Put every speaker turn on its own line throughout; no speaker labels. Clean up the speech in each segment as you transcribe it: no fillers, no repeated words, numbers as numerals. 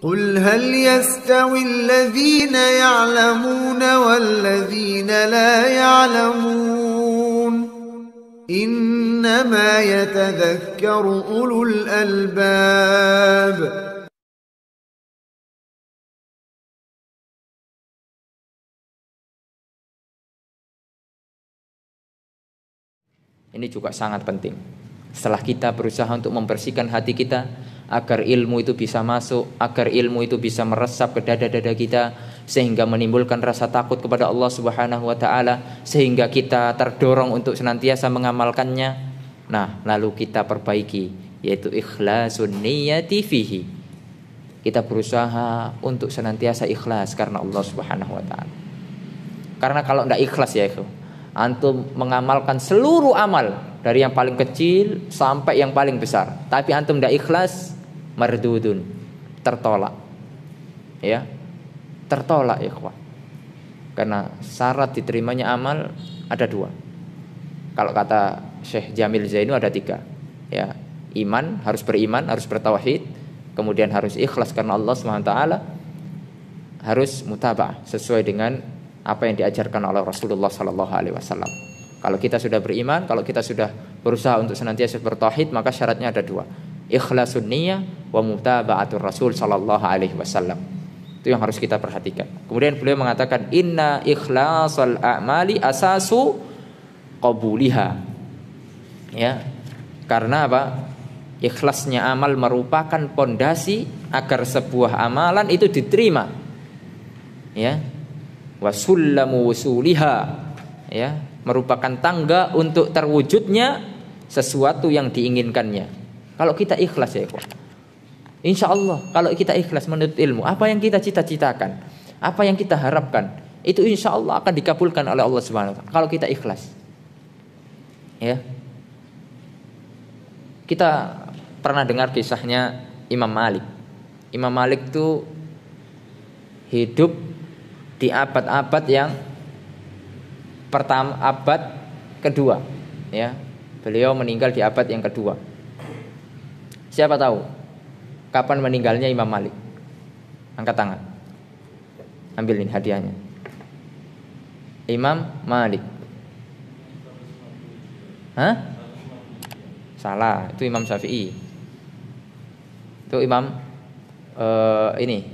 قل هل يستوي الذين يعلمون والذين لا يعلمون إنما يتذكر أولو الألباب.
Ini juga sangat penting. Setelah kita berusaha untuk membersihkan hati kita agar ilmu itu bisa masuk, agar ilmu itu bisa meresap ke dada-dada kita sehingga menimbulkan rasa takut kepada Allah Subhanahu wa taala, sehingga kita terdorong untuk senantiasa mengamalkannya. Nah, lalu kita perbaiki, yaitu ikhlasun niyati fihi. Kita berusaha untuk senantiasa ikhlas karena Allah Subhanahu wa taala. Karena kalau tidak ikhlas ya itu, antum mengamalkan seluruh amal dari yang paling kecil sampai yang paling besar, tapi antum tidak ikhlas, mardudun, tertolak. Ya, tertolak ikhwah. Karena syarat diterimanya amal ada 2. Kalau kata Syekh Jamil Zainu ada 3. Ya, iman, harus beriman, harus bertauhid, kemudian harus ikhlas karena Allah SWT, harus mutaba'ah sesuai dengan apa yang diajarkan oleh Rasulullah SAW. Kalau kita sudah beriman, kalau kita sudah berusaha untuk senantiasa bertauhid, maka syaratnya ada 2. Ikhlasun niyyah wa mutaba'atur Rasul sallallahu alaihi wasallam. Itu yang harus kita perhatikan. Kemudian beliau mengatakan inna ikhlasal a'mali asasu qabuliha. Ya. Karena apa? Ikhlasnya amal merupakan pondasi agar sebuah amalan itu diterima. Ya. Wa sullamu wusuliha. Ya, merupakan tangga untuk terwujudnya sesuatu yang diinginkannya. Kalau kita ikhlas ya ikhwan, insya Allah kalau kita ikhlas menuntut ilmu, apa yang kita cita-citakan, apa yang kita harapkan, itu insya Allah akan dikabulkan oleh Allah Subhanahu wa taala. Kalau kita ikhlas, ya. Kita pernah dengar kisahnya Imam Malik. Imam Malik itu hidup di abad-abad yang pertama, abad kedua, ya. Beliau meninggal di abad yang kedua. Siapa tahu kapan meninggalnya Imam Malik? Angkat tangan. Ambil ini hadiahnya. Imam Malik. Hah? Salah, itu Imam Syafi'i. Itu Imam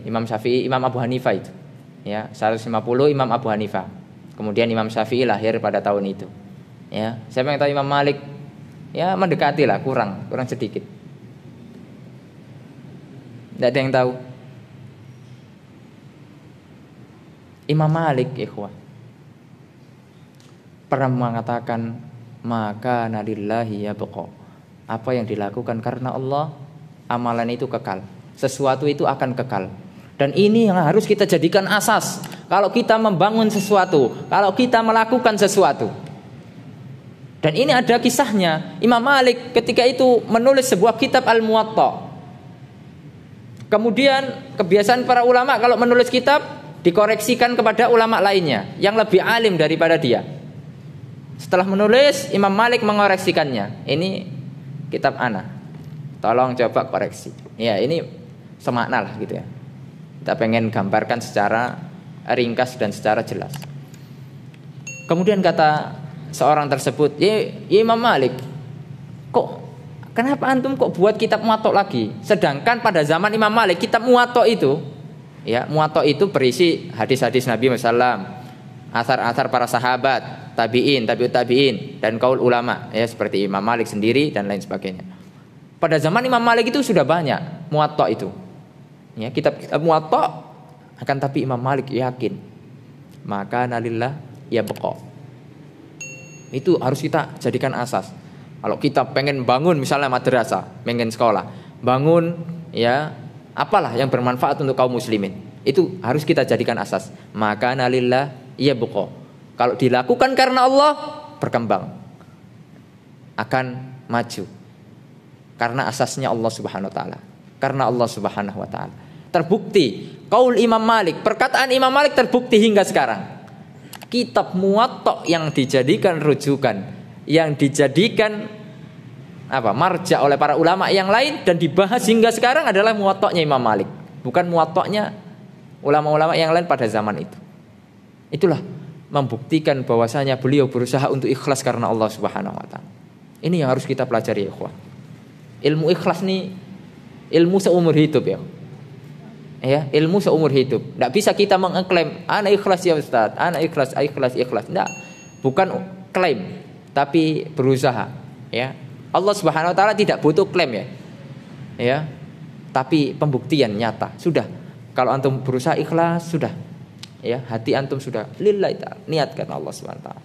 Imam Syafi'i, Imam Abu Hanifah itu. Ya, 150 Imam Abu Hanifah. Kemudian Imam Syafi'i lahir pada tahun itu. Ya, siapa yang tahu Imam Malik? Ya, mendekati lah, kurang sedikit. Tidak ada yang tahu. Imam Malik, ikhwah, pernah mengatakan maka nalillahi yabqa. Apa yang dilakukan karena Allah, amalan itu kekal. Sesuatu itu akan kekal. Dan ini yang harus kita jadikan asas kalau kita membangun sesuatu, kalau kita melakukan sesuatu. Dan ini ada kisahnya. Imam Malik ketika itu menulis sebuah kitab Al-Muwatta. Kemudian kebiasaan para ulama kalau menulis kitab dikoreksikan kepada ulama lainnya yang lebih alim daripada dia. Setelah menulis, Imam Malik mengoreksikannya. Ini kitab ana, tolong coba koreksi. Ya, ini semakna lah gitu ya. Kita pengen gambarkan secara ringkas dan secara jelas. Kemudian kata seorang tersebut, ya Imam Malik, kenapa antum kok buat kitab Muwatta lagi? Sedangkan pada zaman Imam Malik kitab Muwatta itu, ya Muwatta itu berisi hadis-hadis Nabi SAW, asar-asar para sahabat, tabi'in, tabi'ut tabi'in, dan kaul ulama, ya seperti Imam Malik sendiri dan lain sebagainya. Pada zaman Imam Malik itu sudah banyak Muwatta itu, ya kitab Muwatta. Akan tapi Imam Malik yakin maka nalillah ya beqa. Itu harus kita jadikan asas. Kalau kita pengen bangun misalnya madrasah, pengen sekolah, bangun ya apalah yang bermanfaat untuk kaum muslimin, itu harus kita jadikan asas. Maka nalillah ya beqa. Kalau dilakukan karena Allah, berkembang, akan maju. Karena asasnya Allah Subhanahu wa taala. Karena Allah Subhanahu wa taala. Terbukti kaul Imam Malik, perkataan Imam Malik terbukti hingga sekarang. Kitab Muwatta yang dijadikan rujukan, yang dijadikan marja oleh para ulama yang lain dan dibahas hingga sekarang adalah Muwatta'nya Imam Malik, bukan muwatta'nya ulama-ulama yang lain pada zaman itu. Itulah membuktikan bahwasanya beliau berusaha untuk ikhlas karena Allah Subhanahu wa taala. Ini yang harus kita pelajari ya ikhwan. Ilmu ikhlas nih ilmu seumur hidup ya. Ya, ilmu seumur hidup. Tidak bisa kita mengklaim ana ikhlas ya Ustaz, ana ikhlas. Tidak. Bukan klaim, tapi berusaha, ya. Allah Subhanahu wa taala tidak butuh klaim ya. Ya. Tapi pembuktian nyata. Sudah. Kalau antum berusaha ikhlas sudah. Ya, hati antum sudah lillahi ta'ala, niatkan Allah Subhanahu wa taala.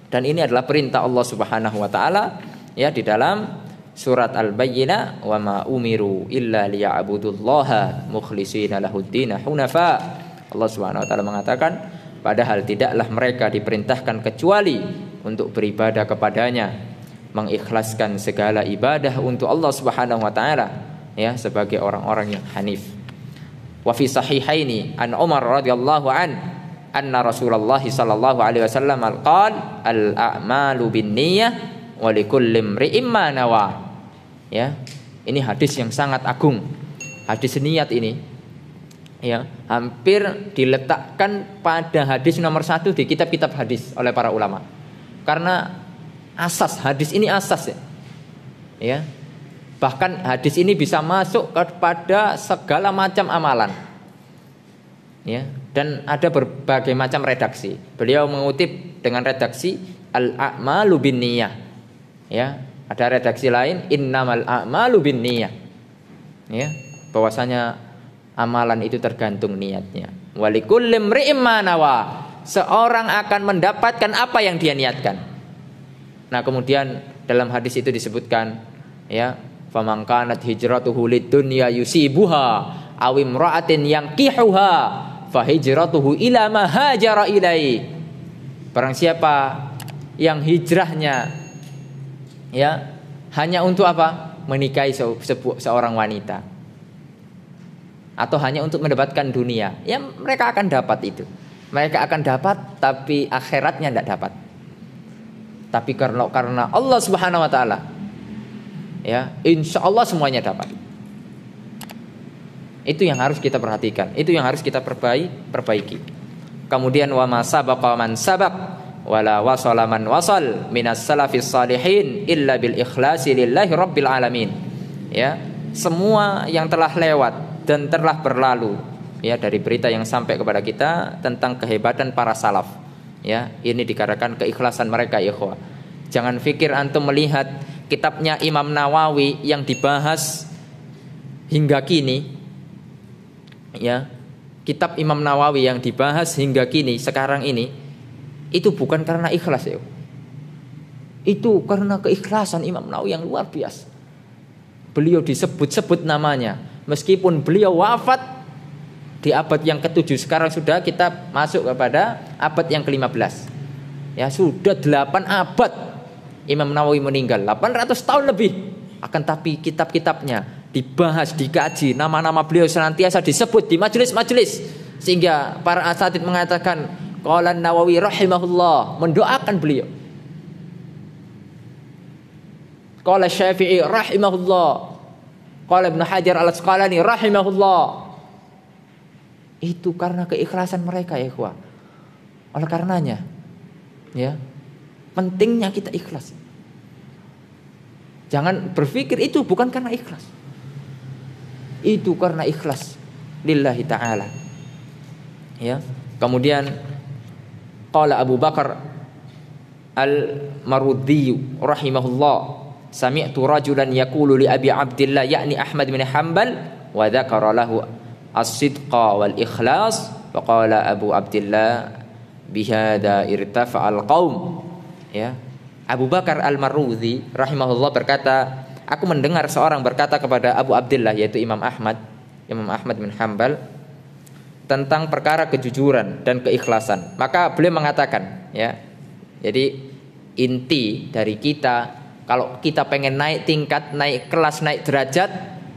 Dan ini adalah perintah Allah Subhanahu wa taala ya di dalam surat Al-Bayyinah, wa ma umiru illa liya'budullaha mukhlishina lahuddin hunafa. Allah Subhanahu wa taala mengatakan, padahal tidaklah mereka diperintahkan kecuali untuk beribadah kepadanya, mengikhlaskan segala ibadah untuk Allah Subhanahu wa taala ya, sebagai orang-orang yang hanif. Wa fi sahihaini an Umar radhiyallahu anna Rasulullah sallallahu alaihi wasallam qala al-a'malu binniyah wa likulli imri'in ma nawa. Ya, ini hadis yang sangat agung. Hadis niat ini ya, hampir diletakkan pada hadis nomor 1 di kitab-kitab hadis oleh para ulama. Karena asas hadis ini asas ya. Ya. Bahkan hadis ini bisa masuk kepada segala macam amalan. Ya, dan ada berbagai macam redaksi. Beliau mengutip dengan redaksi al-a'malu binniyah. Ya, ada redaksi lain innamal a'malu binniyah. Ya, bahwasanya amalan itu tergantung niatnya. Walikulli imri'in ma nawa. Seorang akan mendapatkan apa yang dia niatkan. Nah, kemudian dalam hadis itu disebutkan ya, faman kanat hijratuhu lidunya yusibuha aw imra'atin yankihuha fa hijratuhu ila ma hajara ilai. Barang siapa yang hijrahnya ya hanya untuk apa? Menikahi seorang wanita, atau hanya untuk mendapatkan dunia, ya mereka akan dapat itu. Mereka akan dapat, tapi akhiratnya tidak dapat. Tapi karena Allah Subhanahu wa taala, ya, insya Allah semuanya dapat. Itu yang harus kita perhatikan, itu yang harus kita perbaiki. Kemudian wa ma sabaqa man sabaq wala wasala man wasal minas salafis salihin illa bil ikhlasi lillahi rabbil alamin. Ya, semua yang telah lewat dan telah berlalu ya dari berita yang sampai kepada kita tentang kehebatan para salaf. Ya, ini dikarenakan keikhlasan mereka ya ikhwah. Jangan pikir antum melihat kitabnya Imam Nawawi yang dibahas hingga kini. Ya, kitab Imam Nawawi yang dibahas hingga kini sekarang ini itu bukan karena ikhlas ya. Itu karena keikhlasan Imam Nawawi yang luar biasa. Beliau disebut-sebut namanya meskipun beliau wafat di abad yang ke-7. Sekarang sudah kita masuk kepada abad yang ke-15. Ya, sudah 8 abad Imam Nawawi meninggal, 800 tahun lebih. Akan tapi kitab-kitabnya dibahas, dikaji, nama-nama beliau senantiasa disebut di majelis-majelis, sehingga para asatidz mengatakan qala Nawawi rahimahullah, mendoakan beliau. Qala Syafi'i rahimahullah, qala Ibnu Hajar Al-Asqalani rahimahullah. Itu karena keikhlasan mereka ya ikhwah. Oleh karenanya ya, pentingnya kita ikhlas. Jangan berpikir itu bukan karena ikhlas. Itu karena ikhlas lillahi ta'ala. Ya. Kemudian qala Abu Bakar Al-Marudhi rahimahullah, sami'tu rajulan yaqulu li Abi Abdillah yakni Ahmad bin Hanbal wa dzakara lahu as-sidqa wal ikhlas fa qala Abu Abdillah bihada irtafa'al qaum. Ya. Abu Bakar Al-Marudhi rahimahullah berkata, aku mendengar seorang berkata kepada Abu Abdillah, yaitu Imam Ahmad bin Hanbal, tentang perkara kejujuran dan keikhlasan. Maka beliau mengatakan, ya, jadi inti dari kita, kalau kita pengen naik tingkat, naik kelas, naik derajat,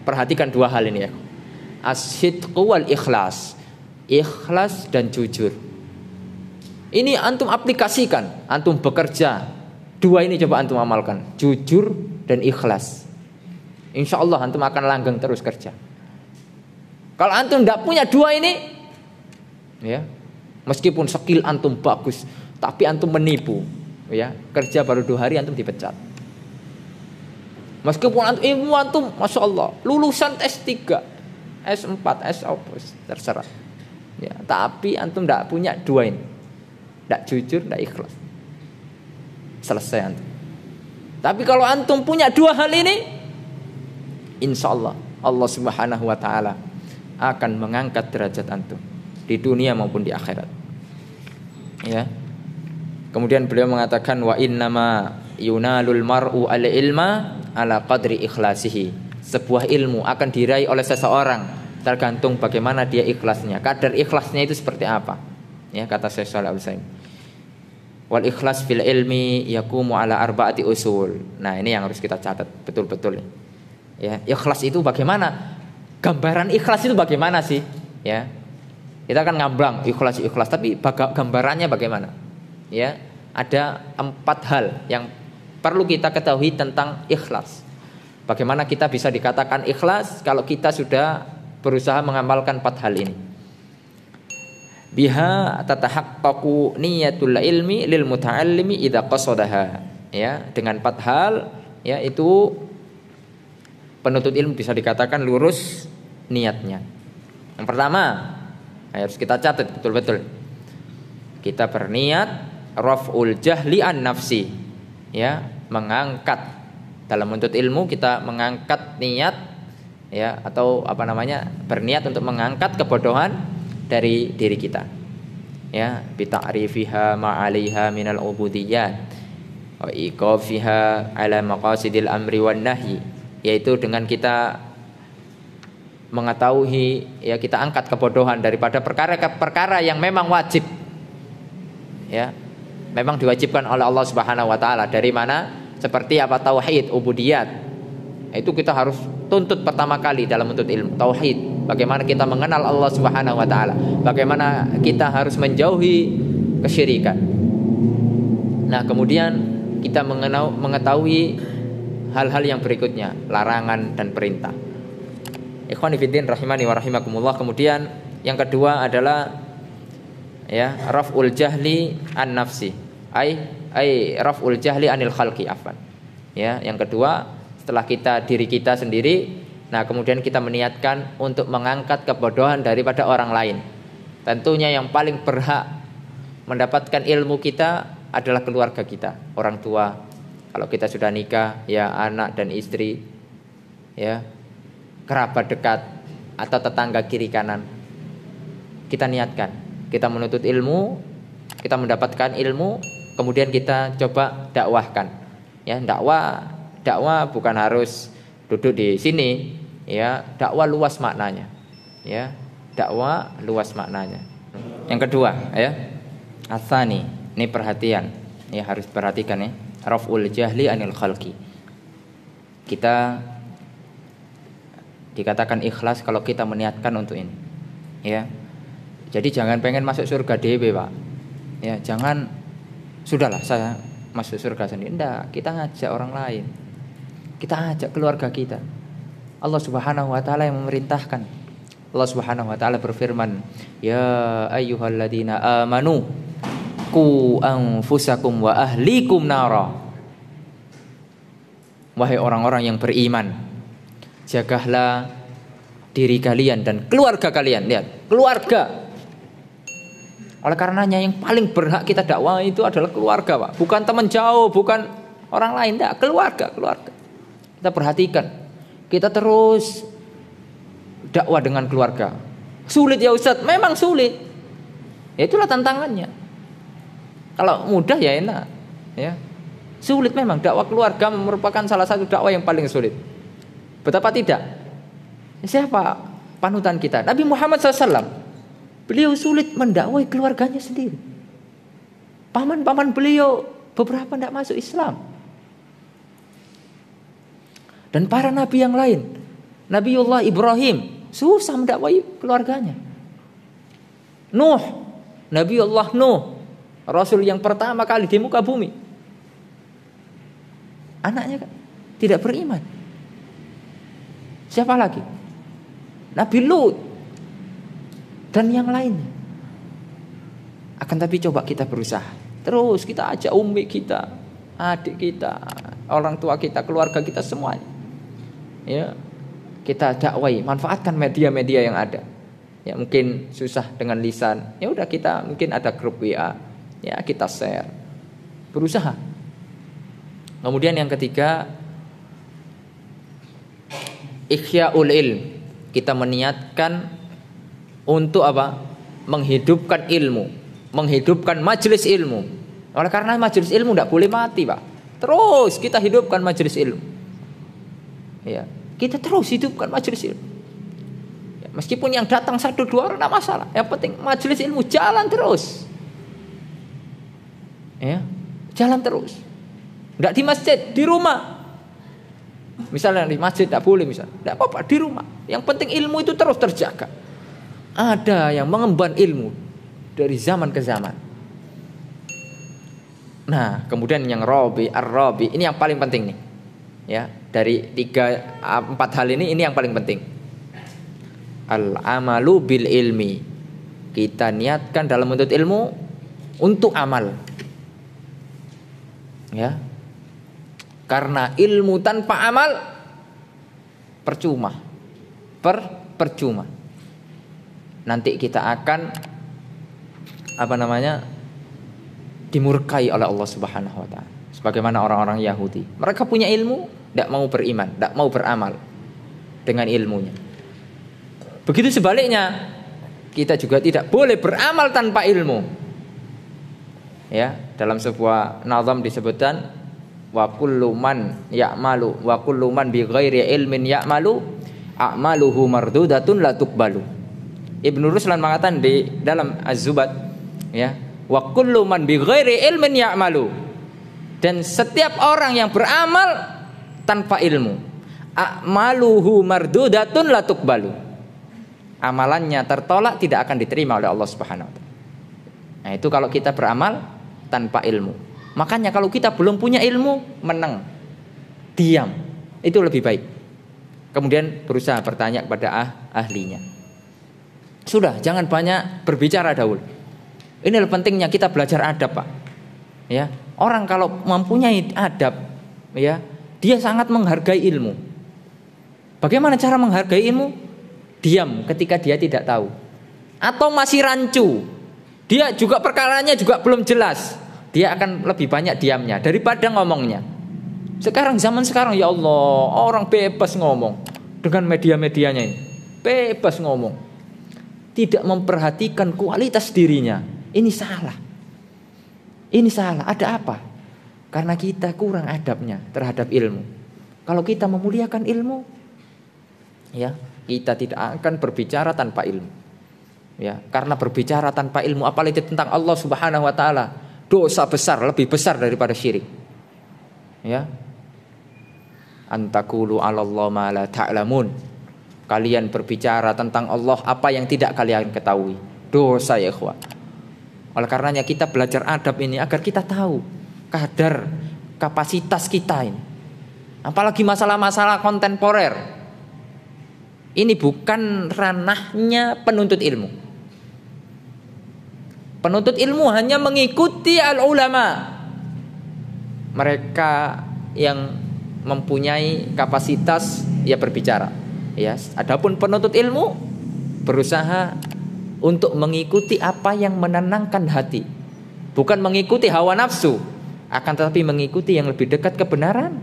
perhatikan 2 hal ini ya. As-sidqu wal ikhlas. Ikhlas dan jujur. Ini antum aplikasikan, antum bekerja. 2 ini coba antum amalkan, jujur dan ikhlas. Insya Allah antum akan langgeng terus kerja. Kalau antum tidak punya dua ini, ya, meskipun skill antum bagus, tapi antum menipu, ya, kerja baru 2 hari antum dipecat. Meskipun antum, masya Allah, lulusan S3, S4, terserah, ya, tapi antum tidak punya dua ini, tidak jujur, tidak ikhlas, selesai antum. Tapi kalau antum punya dua hal ini, insya Allah Allah Subhanahu Wa Taala akan mengangkat derajat antum di dunia maupun di akhirat. Ya. Kemudian beliau mengatakan wa innama yunalul mar'u al ilma ala qadri ikhlasihi. Sebuah ilmu akan diraih oleh seseorang tergantung bagaimana dia ikhlasnya. Kadar ikhlasnya itu seperti apa? Ya, kata Syekh Shalih Al-Utsaimin. Wal ikhlas fil ilmi yaqumu ala arba'ati usul. Nah, ini yang harus kita catat betul-betul. Ya, ikhlas itu bagaimana? Gambaran ikhlas itu bagaimana sih? Ya, kita kan ngambang ikhlas, tapi gambarannya bagaimana? Ya, ada 4 hal yang perlu kita ketahui tentang ikhlas. Bagaimana kita bisa dikatakan ikhlas kalau kita sudah berusaha mengamalkan 4 hal ini? Biha tatahaqqaqu niyatul ilmi lil muta'allimi idza qasadaha. Ya, dengan 4 hal, ya, itu penuntut ilmu bisa dikatakan lurus niatnya. Yang pertama, harus kita catat betul-betul. Kita berniat raf'ul jahli an nafsi. Ya, mengangkat, dalam menuntut ilmu kita mengangkat niat, ya, atau berniat untuk mengangkat kebodohan dari diri kita. Ya, bi ta'rifiha ma 'alaiha minal ubudiyyat wa iqafiha 'ala maqasidil amri wan nahyi, yaitu dengan kita mengetahui, ya, kita angkat kebodohan daripada perkara-perkara yang memang wajib, ya, memang diwajibkan oleh Allah Subhanahu Wa Taala. Dari mana? Seperti apa? Tauhid, ubudiyat. Itu kita harus tuntut pertama kali dalam menuntut ilmu. Tauhid, bagaimana kita mengenal Allah Subhanahu Wa Taala, bagaimana kita harus menjauhi kesyirikan. Nah, kemudian kita mengetahui hal-hal yang berikutnya, larangan dan perintah. Ikhwani fiddin rahimani wa rahimakumullah. Kemudian yang kedua adalah, ya, raf'ul jahli an nafsi. Ai raf'ul jahli anil khalqi afan. Ya, yang kedua, setelah diri kita sendiri, nah kemudian kita meniatkan untuk mengangkat kebodohan daripada orang lain. Tentunya yang paling berhak mendapatkan ilmu kita adalah keluarga kita, orang tua. Kalau kita sudah nikah, ya, anak dan istri, ya, kerabat dekat atau tetangga kiri kanan. Kita niatkan, kita menuntut ilmu, kita mendapatkan ilmu, kemudian kita coba dakwahkan. Ya, dakwah bukan harus duduk di sini, ya, dakwah luas maknanya. Ya, dakwah luas maknanya. Yang kedua, ya, atsani, ini perhatian, ya, harus perhatikan, ya, raf'ul jahli anil khalqi. Kita dikatakan ikhlas kalau kita meniatkan untuk ini, ya. Jadi jangan pengen masuk surga dewe, Pak. Ya, jangan sudahlah saya masuk surga sendiri. Enggak, kita ngajak orang lain. Kita ajak keluarga kita. Allah Subhanahu Wa Taala yang memerintahkan. Allah Subhanahu Wa Taala berfirman, "Ya ayyuhalladzina amanu qu anfusakum wa ahlikum nara." Wahai orang-orang yang beriman, jagalah diri kalian dan keluarga kalian. Lihat, keluarga. Oleh karenanya yang paling berhak kita dakwah itu adalah keluarga, Pak. Bukan teman jauh, bukan orang lain, enggak, keluarga. Kita perhatikan. Kita terus dakwah dengan keluarga. Sulit ya Ustaz, memang sulit. Ya, itulah tantangannya. Kalau mudah ya enak, ya. Sulit memang, dakwah keluarga merupakan salah satu dakwah yang paling sulit. Betapa tidak? Siapa panutan kita? Nabi Muhammad SAW. Beliau sulit mendakwai keluarganya sendiri. Paman-paman beliau beberapa tidak masuk Islam. Dan para nabi yang lain, Nabiullah Ibrahim susah mendakwai keluarganya. Nuh, Nabiullah Nuh, Rasul yang pertama kali di muka bumi. Anaknya tidak beriman. Siapa lagi? Nabi Lut, dan yang lainnya. Akan tapi coba kita berusaha. Terus kita ajak umi kita, adik kita, orang tua kita, keluarga kita semuanya. Ya, kita dakwai, manfaatkan media-media yang ada. Ya mungkin susah dengan lisan, ya udah kita mungkin ada grup WA, ya kita share. Berusaha. Kemudian yang ketiga, ihya'ul ilm. Kita meniatkan untuk apa? Menghidupkan ilmu, menghidupkan majelis ilmu. Oleh karena majelis ilmu tidak boleh mati, Pak. Terus kita hidupkan majelis ilmu. Ya, kita terus hidupkan majelis ilmu. Ya, meskipun yang datang 1-2 orang tidak masalah. Yang penting majelis ilmu jalan terus. Ya, jalan terus. Tidak di masjid, di rumah. Misalnya di masjid tidak boleh, misalnya tidak apa-apa, di rumah. Yang penting ilmu itu terus terjaga. Ada yang mengemban ilmu dari zaman ke zaman. Nah, kemudian yang ar-rabi, ini yang paling penting nih. Ya, dari 3-4 hal ini yang paling penting. Al-amalu bil ilmi. Kita niatkan dalam menuntut ilmu untuk amal. Ya. Karena ilmu tanpa amal percuma. Percuma. Nanti kita akan dimurkai oleh Allah Subhanahu wa taala. Sebagaimana orang-orang Yahudi. Mereka punya ilmu, tidak mau beriman, tidak mau beramal dengan ilmunya. Begitu sebaliknya, kita juga tidak boleh beramal tanpa ilmu. Ya, dalam sebuah nazam disebutkan wa kullu man ya'malu wa kullu man bi ghairi ilmin ya'malu a'maluhu mardudatun la tuqbalu. Ibnu Ruslan mengatakan di dalam Az-Zubat, ya, wa kullu man bi ghairi ilmin ya'malu, dan setiap orang yang beramal tanpa ilmu, a'maluhu mardudatun la tuqbalu, amalannya tertolak, tidak akan diterima oleh Allah Subhanahu wa taala. Nah, itu kalau kita beramal tanpa ilmu. Makanya kalau kita belum punya ilmu, menang, diam, itu lebih baik. Kemudian berusaha bertanya kepada ahlinya. Sudah, jangan banyak berbicara dahulu. Ini pentingnya kita belajar adab, Pak. Ya, orang kalau mempunyai adab, ya, dia sangat menghargai ilmu. Bagaimana cara menghargai ilmu? Diam ketika dia tidak tahu, atau masih rancu. Dia juga perkaranya juga belum jelas. Dia akan lebih banyak diamnya daripada ngomongnya. Zaman sekarang ya Allah, orang bebas ngomong dengan media-medianya ini. Bebas ngomong. Tidak memperhatikan kualitas dirinya. Ini salah. Ini salah. Ada apa? Karena kita kurang adabnya terhadap ilmu. Kalau kita memuliakan ilmu, ya, kita tidak akan berbicara tanpa ilmu. Ya, karena berbicara tanpa ilmu, apalagi tentang Allah Subhanahu wa taala, dosa besar, lebih besar daripada syirik. Ya. Antakulu 'alallahi ma la ta'lamun. Kalian berbicara tentang Allah apa yang tidak kalian ketahui. Dosa, ya ikhwan. Oleh karenanya kita belajar adab ini agar kita tahu kadar kapasitas kita ini. Apalagi masalah-masalah kontemporer. Ini bukan ranahnya penuntut ilmu. Penuntut ilmu hanya mengikuti al-ulama. Mereka yang mempunyai kapasitas ya berbicara. Ya, adapun penuntut ilmu berusaha untuk mengikuti apa yang menenangkan hati. Bukan mengikuti hawa nafsu, akan tetapi mengikuti yang lebih dekat kebenaran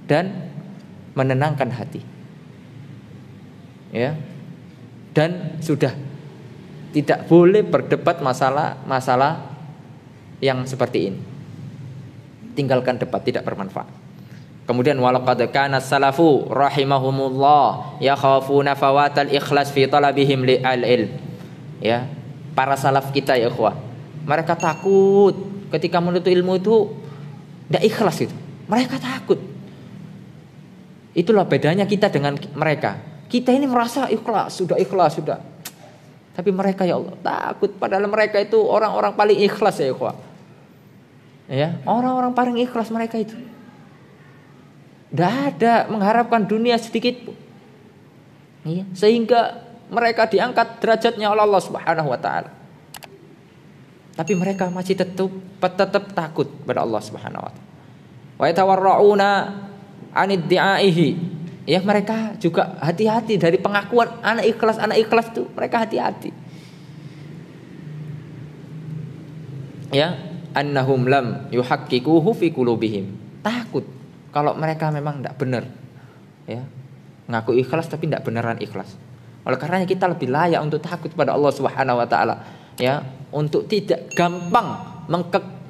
dan menenangkan hati. Ya. Dan sudah tidak boleh berdebat masalah yang seperti ini. Tinggalkan debat, tidak bermanfaat. Kemudian walaqad kana salafu rahimahumullah yakhafuna fawatal ikhlas fi talabihim al-ilm. Ya, para salaf kita ya ikhwah, mereka takut ketika menuntut ilmu itu tidak ikhlas itu. Mereka takut. Itulah bedanya kita dengan mereka. Kita ini merasa ikhlas sudah. Tapi mereka ya Allah takut, padahal mereka itu orang-orang paling ikhlas ya ikhwah. Ya, orang-orang paling ikhlas mereka itu. Tidak ada mengharapkan dunia sedikit pun. Ya, sehingga Mereka diangkat derajatnya oleh Allah Subhanahu wa taala. Tapi mereka masih tetap takut pada Allah Subhanahu wa taala. Wa yatawarrauna aniddiaihi. Ya, mereka juga hati-hati dari pengakuan anak ikhlas itu, mereka hati-hati. Ya, annahum lam yuhaqqiquhu fi qulubihim. Takut kalau mereka memang tidak benar. Ya. Ngaku ikhlas tapi tidak beneran ikhlas. Oleh karenanya kita lebih layak untuk takut pada Allah Subhanahu wa taala, ya, untuk tidak gampang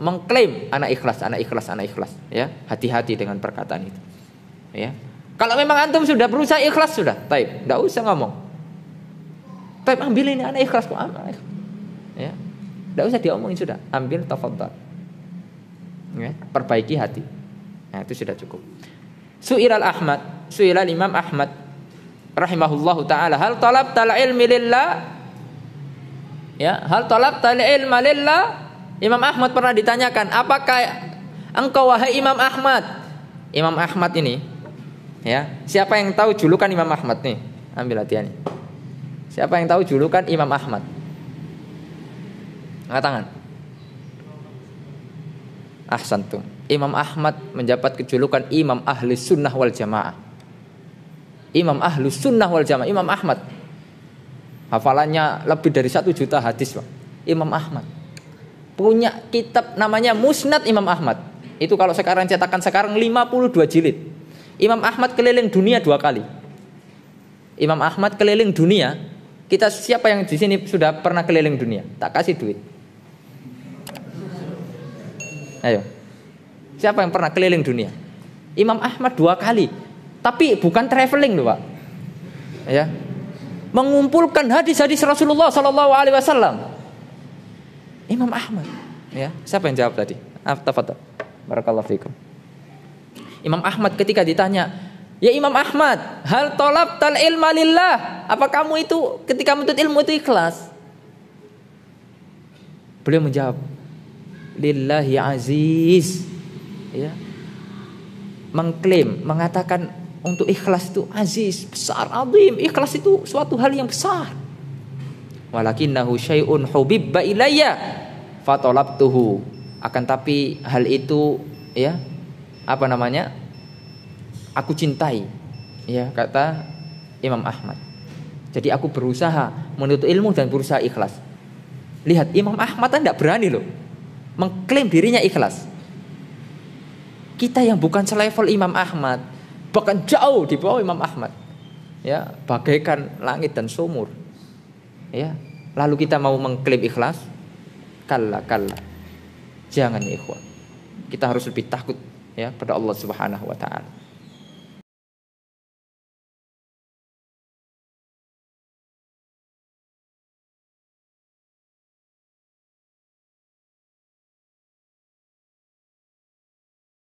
mengklaim anak ikhlas, ya. Hati-hati dengan perkataan itu. Ya. Kalau memang antum sudah berusaha ikhlas sudah, taib, enggak usah ngomong. Taib, ambil ini anak ikhlas kok, anak. Ya. Enggak usah diomongin sudah, ambil tafadhal. Ya, perbaiki hati. Nah, itu sudah cukup. Su'ilal Imam Ahmad rahimahullahu taala, hal talabtal ilmi lillah? Ya, hal talabtal ilma lillah? Imam Ahmad pernah ditanyakan, apakah engkau wahai Imam Ahmad? Imam Ahmad ini, ya, siapa yang tahu julukan Imam Ahmad nih? Ambil hati-hati. Siapa yang tahu julukan Imam Ahmad? Angkat tangan. Ahsantum. Imam Ahmad mendapat kejulukan Imam Ahli Sunnah wal Jamaah. Imam Ahli Sunnah wal Jamaah, Imam Ahmad. Hafalannya lebih dari 1 juta hadis, Pak. Imam Ahmad punya kitab namanya Musnad Imam Ahmad. Itu kalau sekarang cetakan sekarang 52 jilid. Imam Ahmad keliling dunia 2 kali. Imam Ahmad keliling dunia. Kita siapa yang di sini sudah pernah keliling dunia? Tak kasih duit. Ayo. Siapa yang pernah keliling dunia? Imam Ahmad 2 kali. Tapi bukan traveling loh, Pak. Ya. Mengumpulkan hadis-hadis Rasulullah sallallahu alaihi wasallam. Imam Ahmad, ya. Siapa yang jawab tadi? Tafadhol. Barakallahu fikum. Imam Ahmad ketika ditanya, "Ya Imam Ahmad, hal talabtal ilma lillah?" Apa kamu itu ketika menuntut ilmu itu ikhlas? Beliau menjawab, "Lillahi aziz." Ya. Mengklaim, mengatakan untuk ikhlas itu aziz, besar, azim. Ikhlas itu suatu hal yang besar. Walakinnahu syai'un hubibba ilayya fatalabtuhu. Akan tapi hal itu, ya, apa namanya? Aku cintai. Ya, kata Imam Ahmad. Jadi aku berusaha menuntut ilmu dan berusaha ikhlas. Lihat, Imam Ahmad kan tidak berani loh mengklaim dirinya ikhlas. Kita yang bukan selevel Imam Ahmad, bahkan jauh di bawah Imam Ahmad, ya, bagaikan langit dan sumur, ya. Lalu kita mau mengklaim ikhlas? Kalla, jangan ya ikhwan. Kita harus lebih takut, ya, pada Allah Subhanahu wa taala.